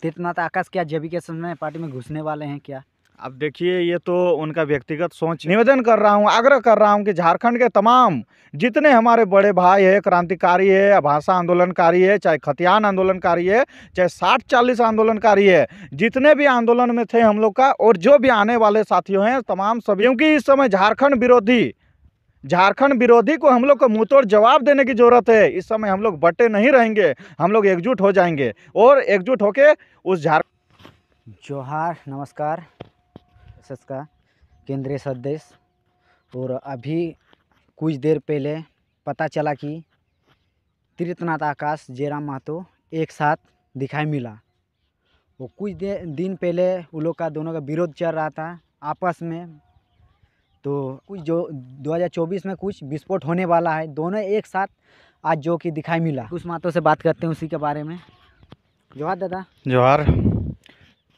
तीर्थनाथ आकाश क्या जब के समय पार्टी में घुसने वाले हैं क्या? अब देखिए, ये तो उनका व्यक्तिगत सोच। निवेदन कर रहा हूँ, आग्रह कर रहा हूँ कि झारखंड के तमाम जितने हमारे बड़े भाई है, क्रांतिकारी है, भाषा आंदोलनकारी है, चाहे खतियान आंदोलनकारी है, चाहे 60-40 आंदोलनकारी है, जितने भी आंदोलन में थे हम लोग का, और जो भी आने वाले साथियों हैं तमाम सभी, क्योंकि इस समय झारखंड विरोधी को हम लोग को मुंहतोड़ जवाब देने की जरूरत है। इस समय हम लोग बटे नहीं रहेंगे, हम लोग एकजुट हो जाएंगे और एकजुट होके उस जोहार, नमस्कार। एसएस का केंद्रीय सदस्य। और अभी कुछ देर पहले पता चला कि तीर्थनाथ आकाश जयराम महतो एक साथ दिखाई मिला। वो कुछ दिन पहले उन लोग का दोनों का विरोध चल रहा था आपस में, तो कुछ जो 2024 में कुछ विस्फोट होने वाला है, दोनों एक साथ आज जो कि दिखाई मिला। कुछ महतो से बात करते हैं उसी के बारे में। जोहार दादा। जोहार।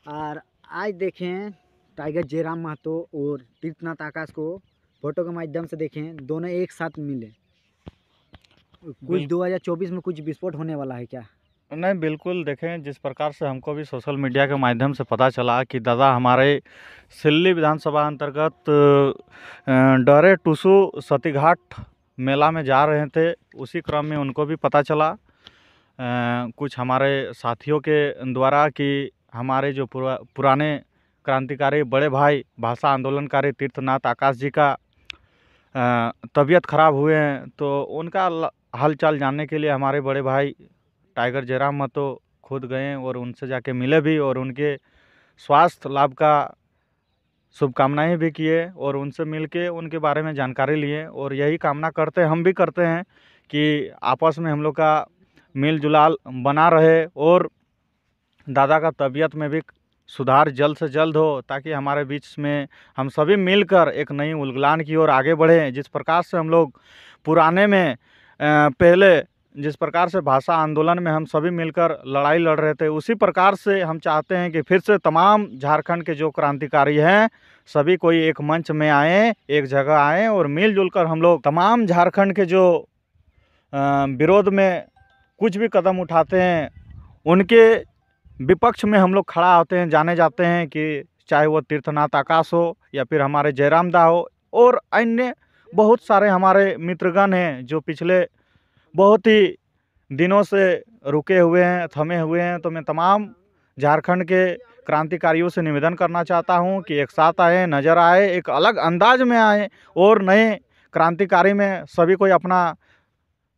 और आज देखें टाइगर जयराम महतो और तीर्थनाथ आकाश को फोटो के माध्यम से देखें, दोनों एक साथ मिले। कुछ 2024 में कुछ विस्फोट होने वाला है क्या? नहीं, बिल्कुल। देखें, जिस प्रकार से हमको भी सोशल मीडिया के माध्यम से पता चला कि दादा हमारे सिल्ली विधानसभा अंतर्गत डरे टुसू सतीघाट मेला में जा रहे थे, उसी क्रम में उनको भी पता चला कुछ हमारे साथियों के द्वारा कि हमारे जो पुराने क्रांतिकारी बड़े भाई भाषा आंदोलनकारी तीर्थनाथ आकाश जी का तबीयत खराब हुए हैं। तो उनका हालचाल जानने के लिए हमारे बड़े भाई टाइगर जयराम महतो खुद गए और उनसे जाके मिले भी और उनके स्वास्थ्य लाभ का शुभकामनाएं भी किए और उनसे मिलके उनके बारे में जानकारी लिए। और यही कामना करते हम भी करते हैं कि आपस में हम लोग का मिल जुलाल बना रहे और दादा का तबीयत में भी सुधार जल्द से जल्द हो, ताकि हमारे बीच में हम सभी मिलकर एक नई उलगलान की ओर आगे बढ़ें। जिस प्रकार से हम लोग पुराने में पहले जिस प्रकार से भाषा आंदोलन में हम सभी मिलकर लड़ाई लड़ रहे थे, उसी प्रकार से हम चाहते हैं कि फिर से तमाम झारखंड के जो क्रांतिकारी हैं सभी कोई एक मंच में आएँ, एक जगह आएँ और मिलजुल कर हम लोग तमाम झारखंड के जो विरोध में कुछ भी कदम उठाते हैं उनके विपक्ष में हम लोग खड़ा होते हैं। जाने जाते हैं कि चाहे वो तीर्थनाथ आकाश हो या फिर हमारे जयराम दा हो और अन्य बहुत सारे हमारे मित्रगण हैं जो पिछले बहुत ही दिनों से रुके हुए हैं, थमे हुए हैं। तो मैं तमाम झारखंड के क्रांतिकारियों से निवेदन करना चाहता हूं कि एक साथ आए, नज़र आए, एक अलग अंदाज में आए और नए क्रांतिकारी में सभी कोई अपना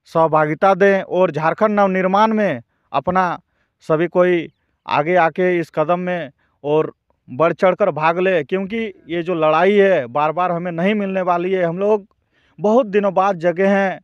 सहभागिता दें और झारखंड नवनिर्माण में अपना सभी कोई आगे आके इस कदम में और बढ़ चढ़कर भाग ले, क्योंकि ये जो लड़ाई है बार बार हमें नहीं मिलने वाली है। हम लोग बहुत दिनों बाद जगे हैं,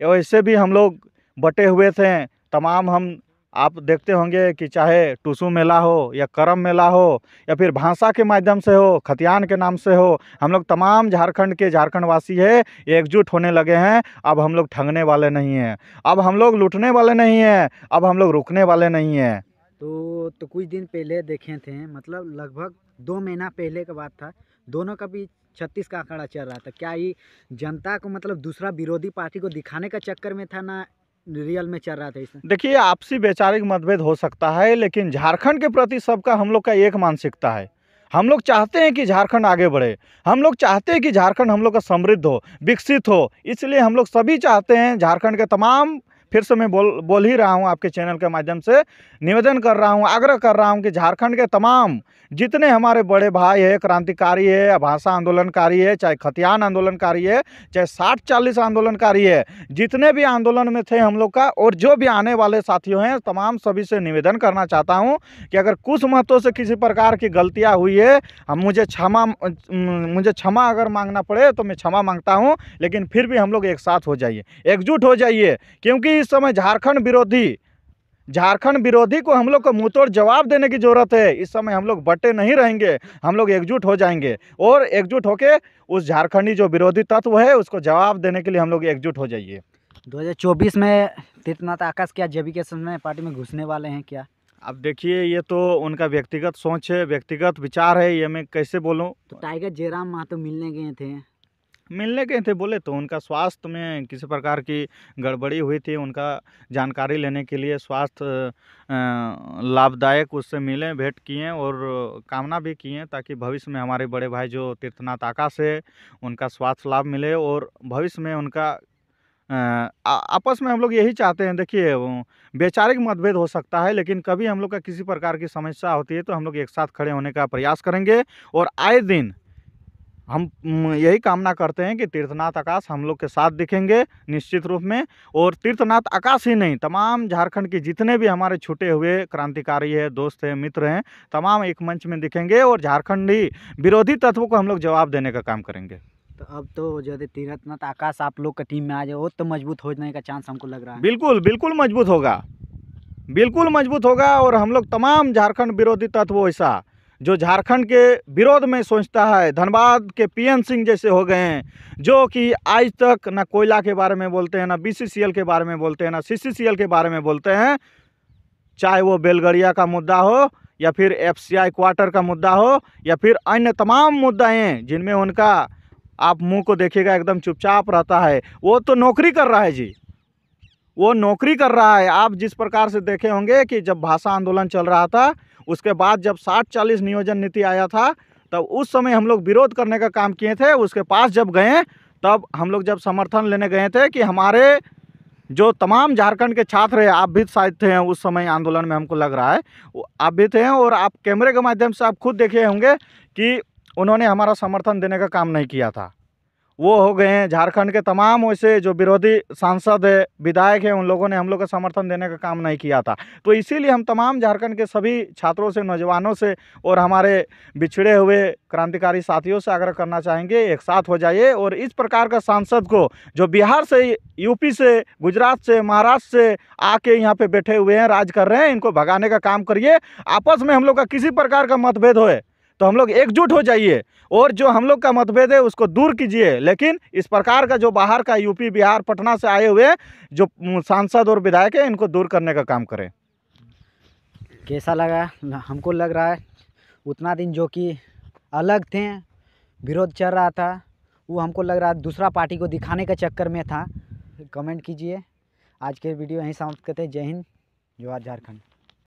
वैसे भी हम लोग बटे हुए थे तमाम। हम आप देखते होंगे कि चाहे टुसू मेला हो या करम मेला हो या फिर भाषा के माध्यम से हो, खतियान के नाम से हो, हम लोग तमाम झारखंड के झारखंडवासी है एकजुट होने लगे हैं। अब हम लोग ठगने वाले नहीं हैं, अब हम लोग लूटने वाले नहीं हैं, अब हम लोग रुकने वाले नहीं हैं। तो कुछ दिन पहले देखे थे, मतलब लगभग 2 महीना पहले का बात था, दोनों का भी 36 का आंकड़ा चल रहा था। क्या ये जनता को मतलब दूसरा विरोधी पार्टी को दिखाने का चक्कर में था, ना रियल में चल रहा था इसमें? देखिए, आपसी वैचारिक मतभेद हो सकता है, लेकिन झारखंड के प्रति सबका हम लोग का एक मानसिकता है। हम लोग चाहते हैं कि झारखंड आगे बढ़े, हम लोग चाहते हैं कि झारखंड हम लोग का समृद्ध हो, विकसित हो। इसलिए हम लोग सभी चाहते हैं झारखंड के तमाम, फिर से मैं बोल ही रहा हूं, आपके चैनल के माध्यम से निवेदन कर रहा हूं, आग्रह कर रहा हूं कि झारखंड के तमाम जितने हमारे बड़े भाई है, क्रांतिकारी है, भाषा आंदोलनकारी है, चाहे खतियान आंदोलनकारी है, चाहे 60-40 आंदोलनकारी है, जितने भी आंदोलन में थे हम लोग का, और जो भी आने वाले साथियों हैं तमाम सभी से निवेदन करना चाहता हूं कि अगर कुछ महत्व से किसी प्रकार की गलतियां हुई है, हम मुझे क्षमा अगर मांगना पड़े तो मैं क्षमा मांगता हूं, लेकिन फिर भी हम लोग एक साथ हो जाइए, एकजुट हो जाइए। क्योंकि इस समय झारखंड विरोधी को हम लोग को मुंहतोड़ जवाब देने की जरूरत है। इस समय हम लोग बटे नहीं रहेंगे, हम लोग एकजुट हो जाएंगे और एकजुट होके उस झारखंडी जो विरोधी तत्व है उसको जवाब देने के लिए हम लोग एकजुट हो जाइए। 2024 में तीर्थनाथ आकाश क्या जब के समय पार्टी में घुसने वाले हैं क्या? अब देखिए, ये तो उनका व्यक्तिगत सोच है, व्यक्तिगत विचार है, ये मैं कैसे बोलूं। तो टाइगर जयराम महतो मिलने गए थे, मिलने गए थे बोले तो उनका स्वास्थ्य में किसी प्रकार की गड़बड़ी हुई थी, उनका जानकारी लेने के लिए स्वास्थ्य लाभदायक उससे मिले, भेंट किए और कामना भी किए ताकि भविष्य में हमारे बड़े भाई जो तीर्थनाथ आकाश है उनका स्वास्थ्य लाभ मिले और भविष्य में उनका आपस में हम लोग यही चाहते हैं। देखिए वैचारिक मतभेद हो सकता है, लेकिन कभी हम लोग का किसी प्रकार की समस्या होती है तो हम लोग एक साथ खड़े होने का प्रयास करेंगे और आए दिन हम यही कामना करते हैं कि तीर्थनाथ आकाश हम लोग के साथ दिखेंगे निश्चित रूप में। और तीर्थनाथ आकाश ही नहीं, तमाम झारखंड के जितने भी हमारे छूटे हुए क्रांतिकारी है, दोस्त हैं, मित्र हैं, तमाम एक मंच में दिखेंगे और झारखंडी विरोधी तत्वों को हम लोग जवाब देने का काम करेंगे। तो अब तो यदि तीर्थनाथ आकाश आप लोग का टीम में आ जाए वो तो मजबूत होने का चांस हमको लग रहा है। बिल्कुल बिल्कुल मजबूत होगा, बिल्कुल मजबूत होगा। और हम लोग तमाम झारखंड विरोधी तत्व ऐसा जो झारखंड के विरोध में सोचता है, धनबाद के पीएन सिंह जैसे हो गए हैं जो कि आज तक ना कोयला के बारे में बोलते हैं, ना बीसीसीएल के बारे में बोलते हैं, ना सीसीसीएल के बारे में बोलते हैं, चाहे वो बेलगड़िया का मुद्दा हो या फिर एफसीआई क्वार्टर का मुद्दा हो या फिर अन्य तमाम मुद्दाएं जिनमें उनका आप मुंह को देखिएगा एकदम चुपचाप रहता है। वो तो नौकरी कर रहा है जी, वो नौकरी कर रहा है। आप जिस प्रकार से देखे होंगे कि जब भाषा आंदोलन चल रहा था, उसके बाद जब 60-40 नियोजन नीति आया था, तब उस समय हम लोग विरोध करने का काम किए थे। उसके पास जब गए तब हम लोग जब समर्थन लेने गए थे कि हमारे जो तमाम झारखंड के छात्र हैं, आप भी शायद थे उस समय आंदोलन में, हमको लग रहा है आप भी थे और आप कैमरे के माध्यम से आप खुद देखे होंगे कि उन्होंने हमारा समर्थन देने का काम नहीं किया था। वो हो गए हैं झारखंड के तमाम वैसे जो विरोधी सांसद है, विधायक हैं, उन लोगों ने हम लोग का समर्थन देने का काम नहीं किया था। तो इसीलिए हम तमाम झारखंड के सभी छात्रों से, नौजवानों से और हमारे बिछड़े हुए क्रांतिकारी साथियों से आग्रह करना चाहेंगे, एक साथ हो जाइए और इस प्रकार का सांसद को जो बिहार से, यूपी से, गुजरात से, महाराष्ट्र से आके यहाँ पे बैठे हुए हैं, राज कर रहे हैं, इनको भगाने का काम करिए। आपस में हम लोग का किसी प्रकार का मतभेद होए तो हम लोग एकजुट हो जाइए और जो हम लोग का मतभेद है उसको दूर कीजिए। लेकिन इस प्रकार का जो बाहर का यूपी, बिहार, पटना से आए हुए जो सांसद और विधायक है, इनको दूर करने का काम करें। कैसा लगा? हमको लग रहा है उतना दिन जो कि अलग थे, विरोध चल रहा था, वो हमको लग रहा है दूसरा पार्टी को दिखाने के चक्कर में था। कमेंट कीजिए। आज के वीडियो यहीं समाप्त करते हैं। जय हिंद, जोहार झारखंड।